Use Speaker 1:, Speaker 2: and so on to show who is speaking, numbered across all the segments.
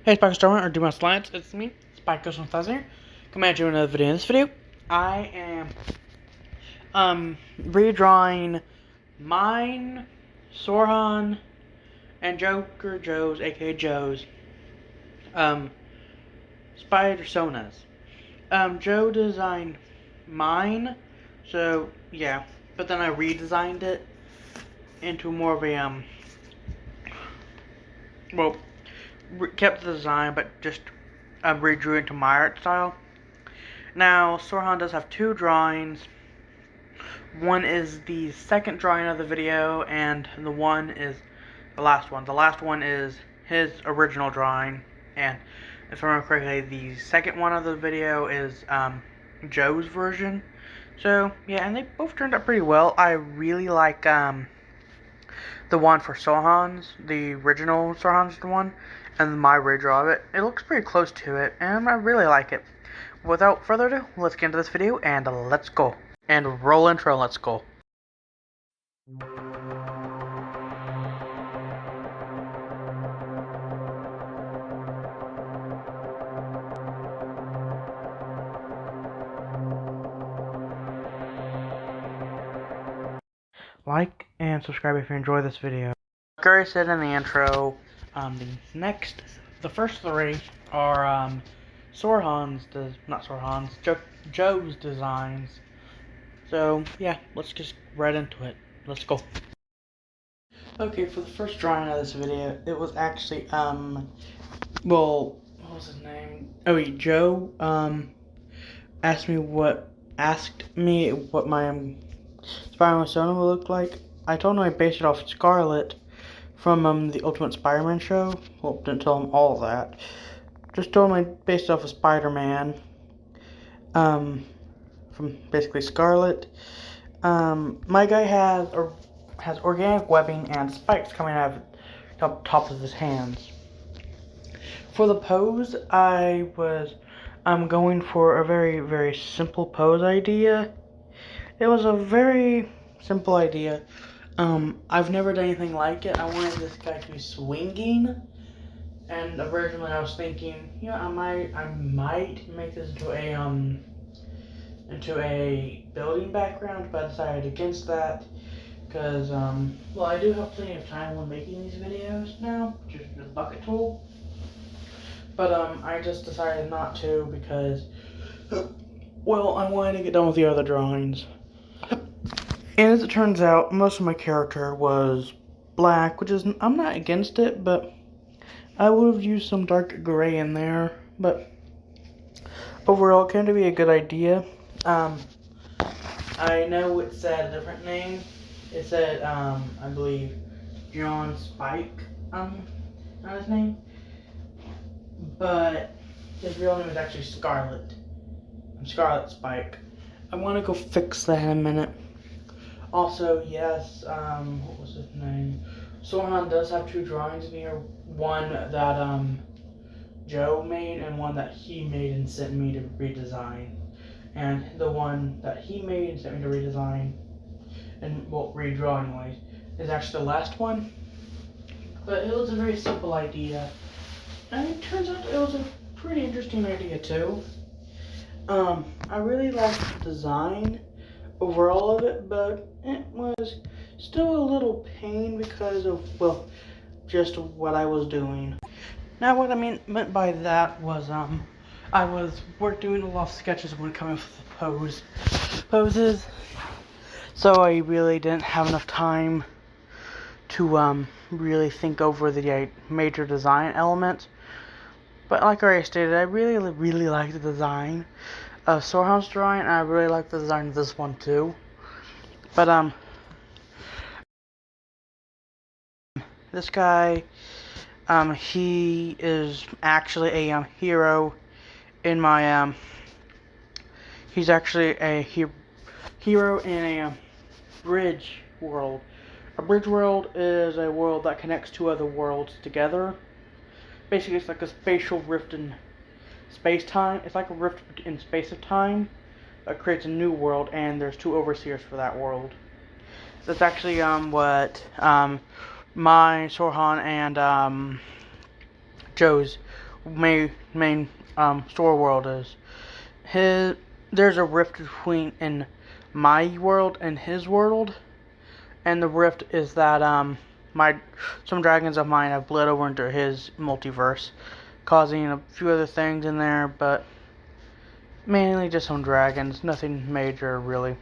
Speaker 1: Hey Spidersonas, or do my slants, it's me, Spidersonas here. Coming at you with another video. In this video, I am redrawing mine, Sorhan, and Joker Joe's, aka Joe's, Spidersonas. Joe designed mine, so yeah, but then I redesigned it into more of a well, kept the design, but just redrew it into my art style. Now, Sorhan does have two drawings. One is the second drawing of the video, and the one is the last one. The last one is his original drawing, and if I remember correctly, the second one of the video is Joe's version. So, yeah, and they both turned out pretty well. I really like the one for Sorhan's, the original Sorhan's one, and my redraw of it. It looks pretty close to it, and I really like it. Without further ado, let's get into this video, and let's go. And roll intro, let's go. Like and subscribe if you enjoy this video. Like I already said in the intro, the first three are Joe's designs. So yeah, let's just right into it. Let's go. Okay, for the first drawing of this video, it was actually what was his name? Oh wait, Joe asked me what my Spidersonas would look like. I told him I based it off Scarlet from the Ultimate Spider-Man show. Well, didn't tell him all of that. Just told him I based it off of Spider-Man. From basically Scarlet. My guy has organic webbing and spikes coming out of the top of his hands. For the pose, I'm going for a very, very simple pose idea. It was a very simple idea. I've never done anything like it. I wanted this guy to be swinging, and originally I was thinking, you know, I might make this into a building background, but I decided against that because well, I do have plenty of time when making these videos now, just with the bucket tool. But I just decided not to because, well, I wanted to get done with the other drawings. And as it turns out, most of my character was black, which is, I'm not against it, but I would have used some dark gray in there. But overall, it came to be a good idea. I know it said a different name. It said, I believe, John Spike, on his name. But his real name is actually Scarlet. Scarlet Spike. I want to go fix that in a minute. Also, yes, what was his name? Sorhan does have two drawings in here. One that Joe made, and one that he made and sent me to redesign. And the one that he made and sent me to redesign, and well, redraw anyways, is actually the last one. But it was a very simple idea, and it turns out it was a pretty interesting idea too. I really liked the design overall of it, but it was still a little pain because of, well, just what I was doing. Now what I meant by that was I was doing a lot of sketches when coming up with the poses, so I really didn't have enough time to really think over the major design elements. But like I already stated, I really like the design of Sorhan's drawing, and I really like the design of this one too. But this guy, he is actually a hero in my he's actually a hero in a bridge world. A bridge world is a world that connects two other worlds together. Basically, it's like a spatial rift in space-time. It's like a rift in space of time that creates a new world, and there's two overseers for that world. That's actually what my Sorhan and Joe's main story world is. There's a rift between in my world and his world, and the rift is that some dragons of mine have bled over into his multiverse, causing a few other things in there, but mainly just some dragons, nothing major really.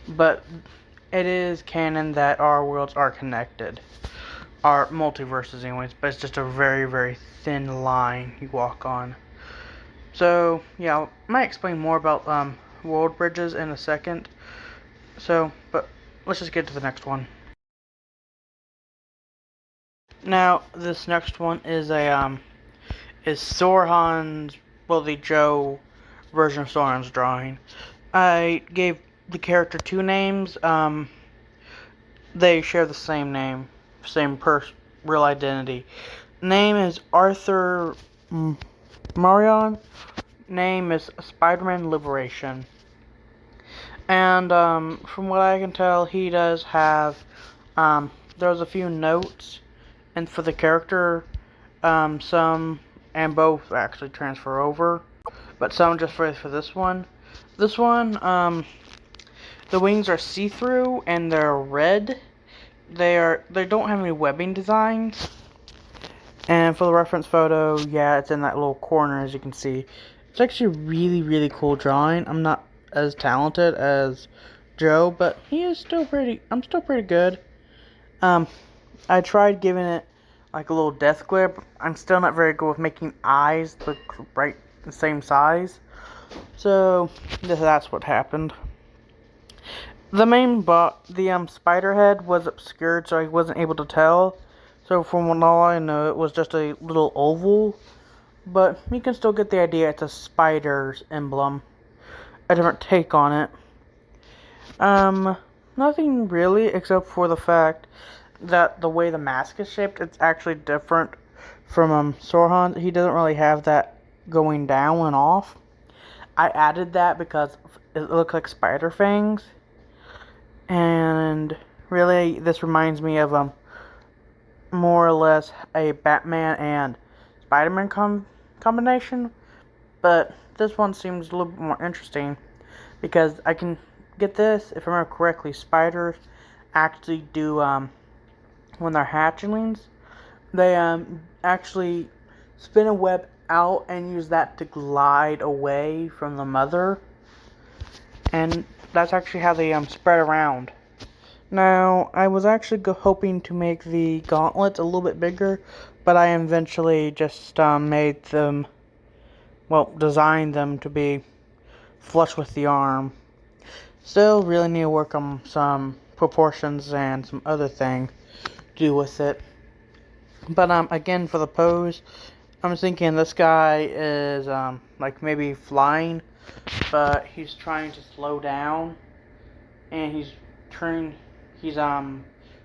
Speaker 1: But it is canon that our worlds are connected, our multiverses anyways, but it's just a very, very thin line you walk on. So yeah, I might explain more about world bridges in a second. But let's just get to the next one. Now this next one is Sorhan's, well, the Joe version of Sorhan's drawing. I gave the character two names. They share the same name, same real identity. Name is Arthur Marion. Name is Spider-Man Liberation. And from what I can tell, he does have there's a few notes, and for the character, some and both actually transfer over, but some just for this one. This one, the wings are see-through and they're red. They don't have any webbing designs. And for the reference photo, yeah, it's in that little corner, as you can see. It's actually a really, really cool drawing. I'm not as talented as Joe, but I'm still pretty good. I tried giving it like a little death glare, but I'm still not very good with making eyes look right the same size. So that's what happened. The main the spider head was obscured, so I wasn't able to tell. So from all I know, it was just a little oval, but you can still get the idea. It's a spider's emblem, a different take on it. Nothing really, except for the fact that the way the mask is shaped, it's actually different from Sorhan. He doesn't really have that going down and off. I added that because it looks like spider fangs, and really this reminds me of more or less a Batman and Spider-Man combination, but this one seems a little bit more interesting because I can get this, if I remember correctly, spiders actually do when they're hatchlings, they actually spin a web out and use that to glide away from the mother, and that's actually how they spread around. Now, I was actually hoping to make the gauntlets a little bit bigger, but I eventually just made them, well, designed them to be flush with the arm. Still really need to work on some proportions and some other thing to do with it. But again, for the pose, I'm thinking this guy is like maybe flying, but he's trying to slow down, and he's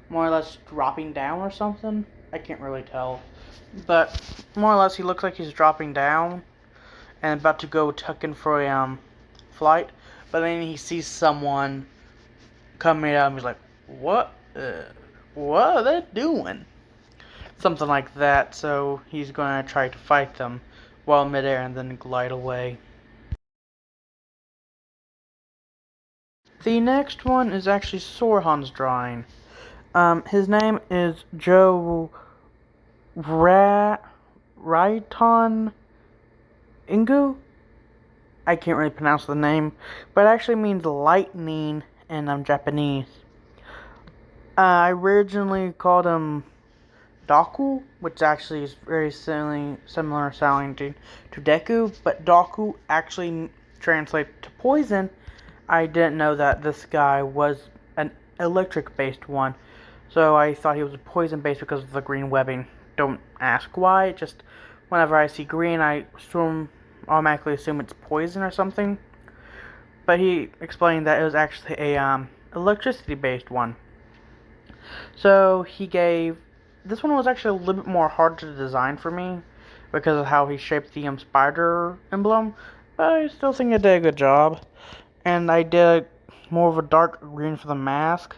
Speaker 1: more or less dropping down or something. I can't really tell, but more or less he looks like he's dropping down and about to go tucking for a flight, but then he sees someone coming up and he's like, what are they doing? Something like that. So he's going to try to fight them while midair and then glide away. The next one is actually Sorhan's drawing. His name is Joe Raiton Ingu. I can't really pronounce the name, but it actually means lightning in Japanese. I originally called him Daku, which actually is very similar sounding to Deku, but Daku actually translates to poison. I didn't know that this guy was an electric-based one, so I thought he was a poison-based because of the green webbing. Don't ask why, just whenever I see green, I automatically assume it's poison or something. But he explained that it was actually a electricity-based one. So this one was actually a little bit more hard to design for me because of how he shaped the spider emblem, but I still think I did a good job. And I did more of a dark green for the mask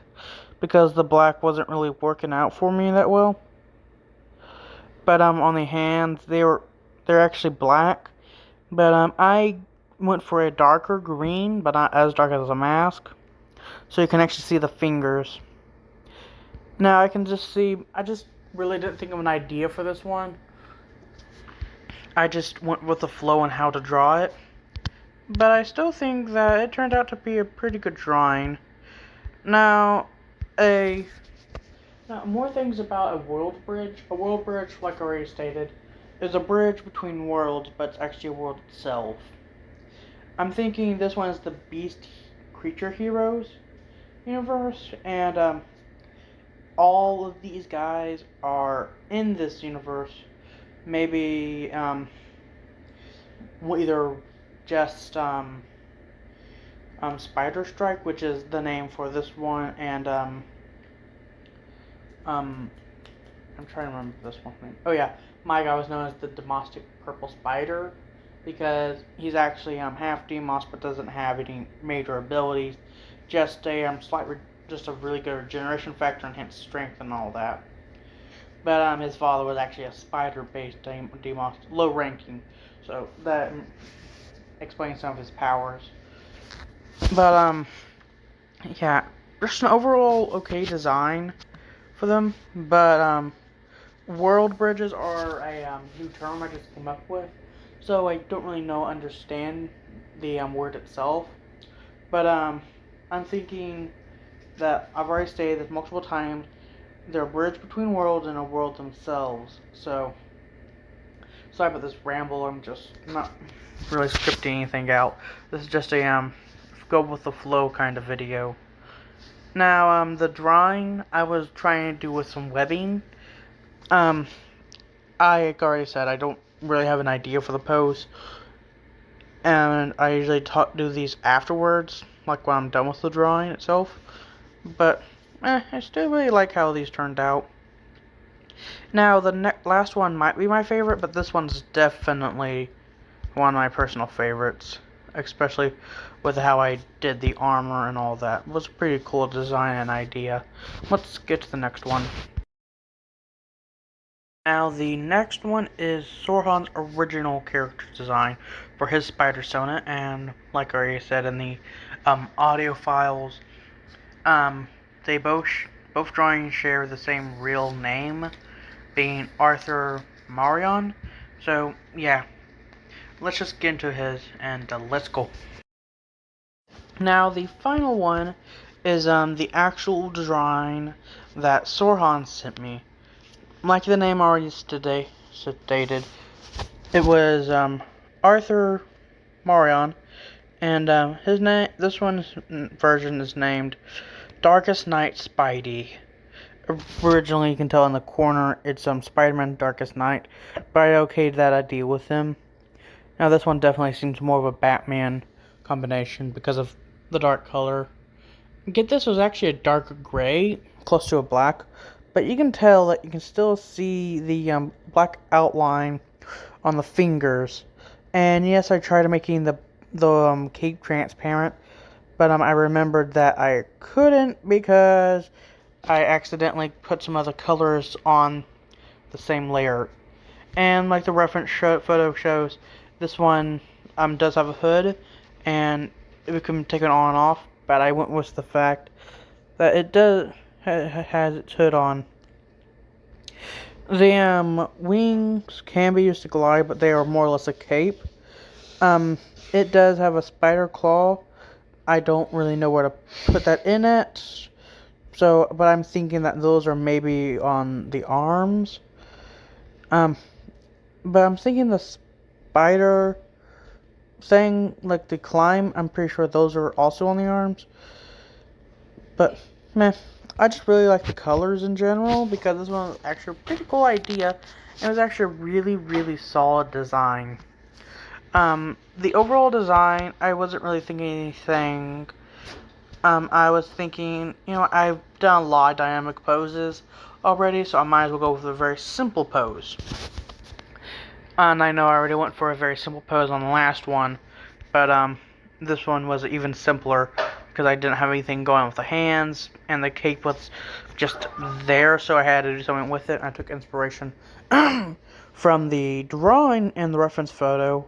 Speaker 1: because the black wasn't really working out for me that well. But on the hands, they They're actually black, but I went for a darker green, but not as dark as a mask, so you can actually see the fingers. Now I can just see, I just really didn't think of an idea for this one. I just went with the flow on how to draw it, but I still think that it turned out to be a pretty good drawing. Now, more things about a world bridge. A world bridge, like I already stated, is a bridge between worlds, but it's actually a world itself. I'm thinking this one is the Beast Creature Heroes universe, and all of these guys are in this universe. Maybe either just Spider Strike, which is the name for this one, and I'm trying to remember this one name. Oh yeah, my guy was known as the Domestic Purple Spider because he's actually half Demos but doesn't have any major abilities. Just a just a really good regeneration factor and hence strength and all that. But his father was actually a spider-based Demos, low ranking, so that explains some of his powers. But yeah, just an overall okay design for them. But world bridges are a new term I just came up with, so I don't really understand the word itself. But I'm thinking that I've already stated this multiple times. They're a bridge between worlds and a world themselves. So sorry about this ramble. I'm just not really scripting anything out. This is just a go with the flow kind of video. Now the drawing I was trying to do with some webbing. I already said I don't really have an idea for the pose, and I usually do these afterwards, like when I'm done with the drawing itself. But I still really like how these turned out. Now the last one might be my favorite, but this one's definitely one of my personal favorites, especially with how I did the armor and all that. It was a pretty cool design and idea. Let's get to the next one. Now the next one is Sorhan's original character design for his Spidersona, and like I already said in the audio files, they both drawings share the same real name, being Arthur Marion. So yeah, let's just get into his and let's go. Now the final one is the actual drawing that Sorhan sent me. Like the name already stated, it was Arthur Marion, and his name. This one's version is named Darkest Night Spidey. Originally, you can tell in the corner it's Spider-Man Darkest Night, but I okayed that idea with him. Now this one definitely seems more of a Batman combination because of the dark color. Get this, was actually a darker gray, close to a black, but you can tell that you can still see the black outline on the fingers. And yes, I tried making the cape transparent, but I remembered that I couldn't because I accidentally put some other colors on the same layer. And like the reference photo shows, this one does have a hood, and it can take it on and off, but I went with the fact that it does has its hood on. The wings can be used to glide, but they are more or less a cape. It does have a spider claw. I don't really know where to put that in it. So, but I'm thinking that those are maybe on the arms. But I'm thinking the spider thing, like the climb, I'm pretty sure those are also on the arms. But, meh. I just really like the colors in general, because this one was actually a pretty cool idea, and it was actually a really, really solid design. The overall design, I wasn't really thinking anything. I was thinking, I've done a lot of dynamic poses already, so I might as well go with a very simple pose. And I know I already went for a very simple pose on the last one, but this one was even simpler because I didn't have anything going with the hands, and the cape was just there, so I had to do something with it. I took inspiration from the drawing and the reference photo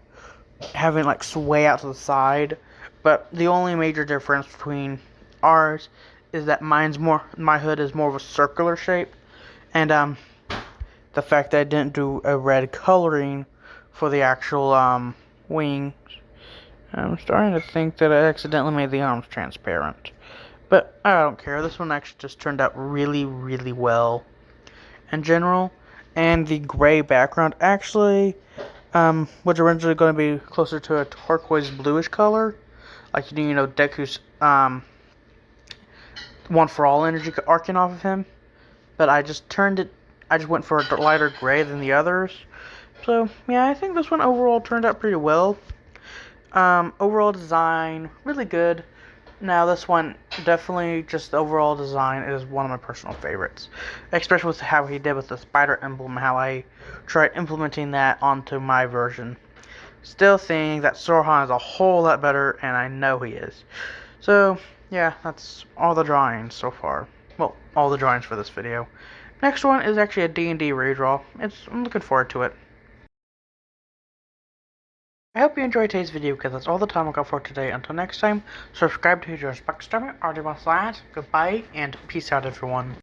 Speaker 1: having like sway out to the side, but the only major difference between ours is that my hood is more of a circular shape, and the fact that I didn't do a red coloring for the actual wings. I'm starting to think that I accidentally made the arms transparent, but I don't care. This one actually just turned out really, really well in general, and the gray background actually was originally going to be closer to a turquoise bluish color, like Deku's One for All energy arcing off of him, but I just went for a lighter gray than the others. So yeah, I think this one overall turned out pretty well. Overall design really good. Now this one, definitely just the overall design is one of my personal favorites. Especially with how he did with the spider emblem, how I tried implementing that onto my version. Still think that Sorhan is a whole lot better, and I know he is. So, yeah, that's all the drawings so far. Well, all the drawings for this video. Next one is actually a D&D redraw. I'm looking forward to it. I hope you enjoyed today's video, because that's all the time I got for today. Until next time, subscribe to your Spectrum. Goodbye, and peace out, everyone.